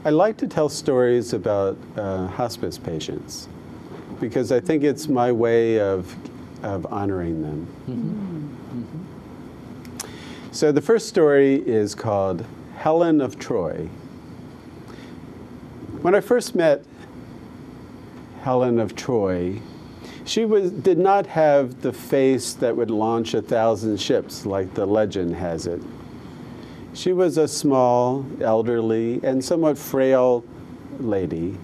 I like to tell stories about hospice patients because I think it's my way of honoring them. So the first story is called Helen of Troy. When I first met Helen of Troy, she did not have the face that would launch 1,000 ships like the legend has it. She was a small, elderly, and somewhat frail lady.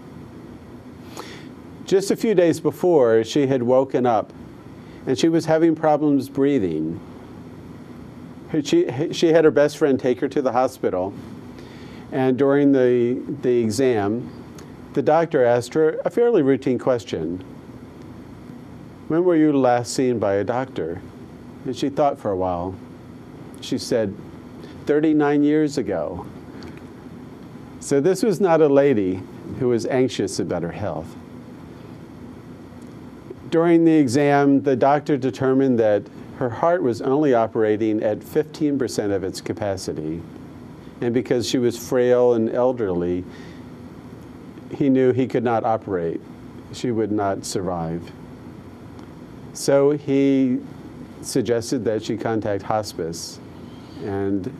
Just a few days before, she had woken up, and she was having problems breathing. She had her best friend take her to the hospital, and during the exam, the doctor asked her a fairly routine question. When were you last seen by a doctor? And she thought for a while. She said, 39 years ago. So this was not a lady who was anxious about her health. During the exam, the doctor determined that her heart was only operating at 15% of its capacity. And because she was frail and elderly, he knew he could not operate. She would not survive. So he suggested that she contact hospice. And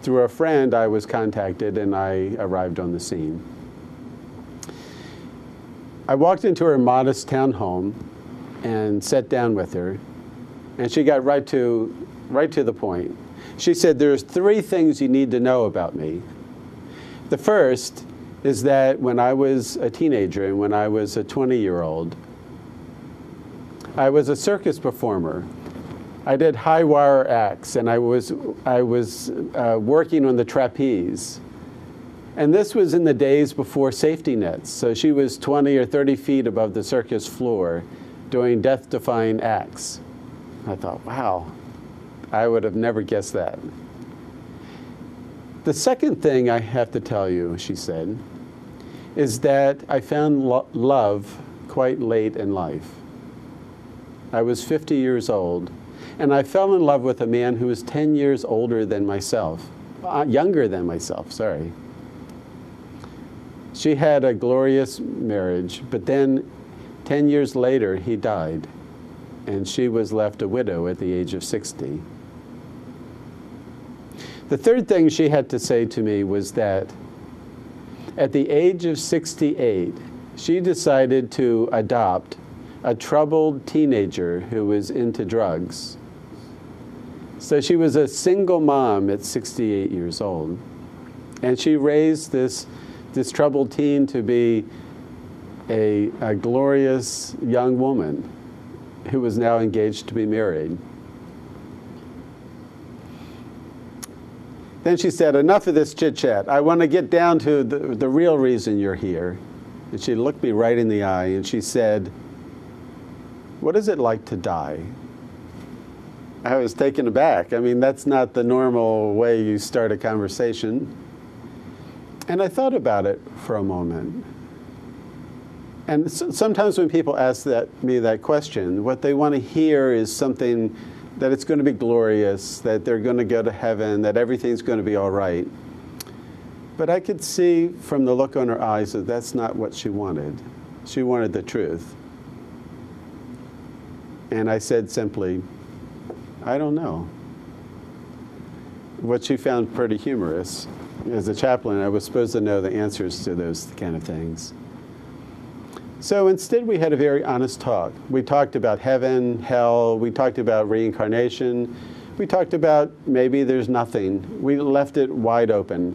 through a friend, I was contacted and I arrived on the scene. I walked into her modest townhome and sat down with her, and she got right to the point. She said, there's 3 things you need to know about me. The first is that when I was a teenager and when I was a 20-year-old, I was a circus performer. I did high wire acts, and I was working on the trapeze. And this was in the days before safety nets. So she was 20 or 30 feet above the circus floor doing death-defying acts. I thought, wow, I would have never guessed that. The second thing I have to tell you, she said, is that I found love quite late in life. I was 50 years old, and I fell in love with a man who was 10 years older than myself, younger than myself, sorry. She had a glorious marriage, but then 10 years later, he died, and she was left a widow at the age of 60. The third thing she had to say to me was that at the age of 68, she decided to adopt a troubled teenager who was into drugs. So she was a single mom at 68 years old. And she raised this troubled teen to be a glorious young woman who was now engaged to be married. Then she said, enough of this chit-chat. I want to get down to the real reason you're here. And she looked me right in the eye and she said, what is it like to die? I was taken aback. I mean, that's not the normal way you start a conversation. And I thought about it for a moment. And sometimes when people ask me that question, what they want to hear is something that it's going to be glorious, that they're going to go to heaven, that everything's going to be all right. But I could see from the look on her eyes that that's not what she wanted. She wanted the truth. And I said simply, I don't know. What she found pretty humorous. As a chaplain, I was supposed to know the answers to those kind of things. So instead, we had a very honest talk. We talked about heaven, hell, we talked about reincarnation, we talked about maybe there's nothing. We left it wide open.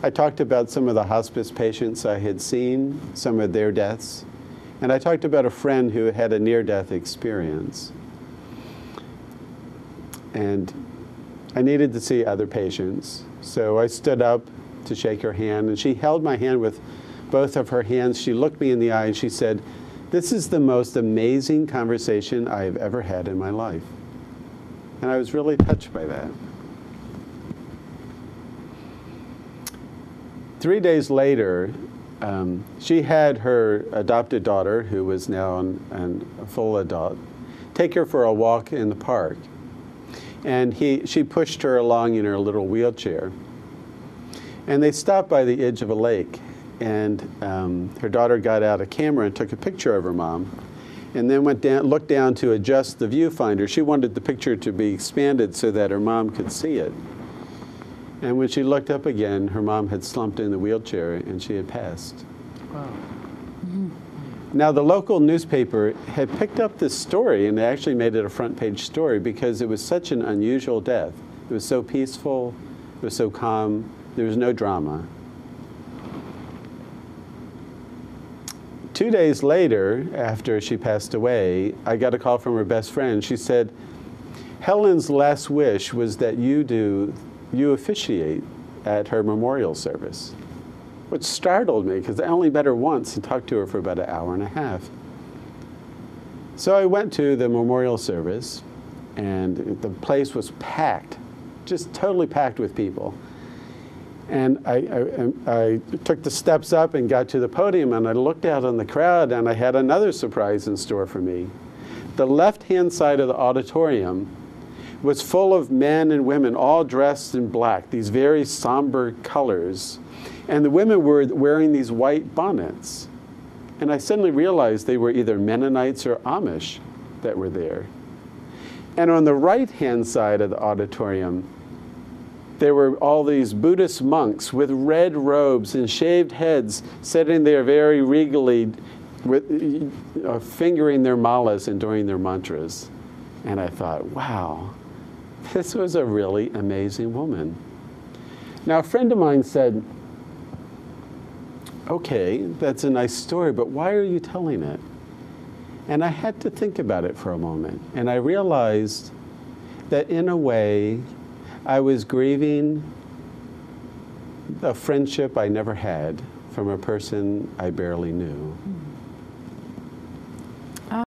I talked about some of the hospice patients I had seen, some of their deaths, and I talked about a friend who had a near-death experience. And I needed to see other patients, so I stood up to shake her hand, and she held my hand with both of her hands. She looked me in the eye and she said, this is the most amazing conversation I have ever had in my life. And I was really touched by that. 3 days later, she had her adopted daughter, who was now a full adult, take her for a walk in the park. And she pushed her along in her little wheelchair. And they stopped by the edge of a lake, and her daughter got out a camera and took a picture of her mom, and then looked down to adjust the viewfinder. She wanted the picture to be expanded so that her mom could see it. And when she looked up again, her mom had slumped in the wheelchair and she had passed. Wow. Now, the local newspaper had picked up this story and they actually made it a front page story because it was such an unusual death. It was so peaceful, it was so calm, there was no drama. 2 days later, after she passed away, I got a call from her best friend. She said, Helen's last wish was that you officiate at her memorial service, which startled me because I only met her once and talked to her for about an hour and a half. So I went to the memorial service, and the place was packed, just totally packed with people. And I took the steps up and got to the podium, and I looked out on the crowd, and I had another surprise in store for me. The left-hand side of the auditorium was full of men and women, all dressed in black, these very somber colors. And the women were wearing these white bonnets. And I suddenly realized they were either Mennonites or Amish that were there. And on the right-hand side of the auditorium, there were all these Buddhist monks with red robes and shaved heads sitting there very regally, fingering their malas and doing their mantras. And I thought, wow, this was a really amazing woman. Now, a friend of mine said, okay, that's a nice story, but why are you telling it? And I had to think about it for a moment. And I realized that in a way, I was grieving a friendship I never had from a person I barely knew.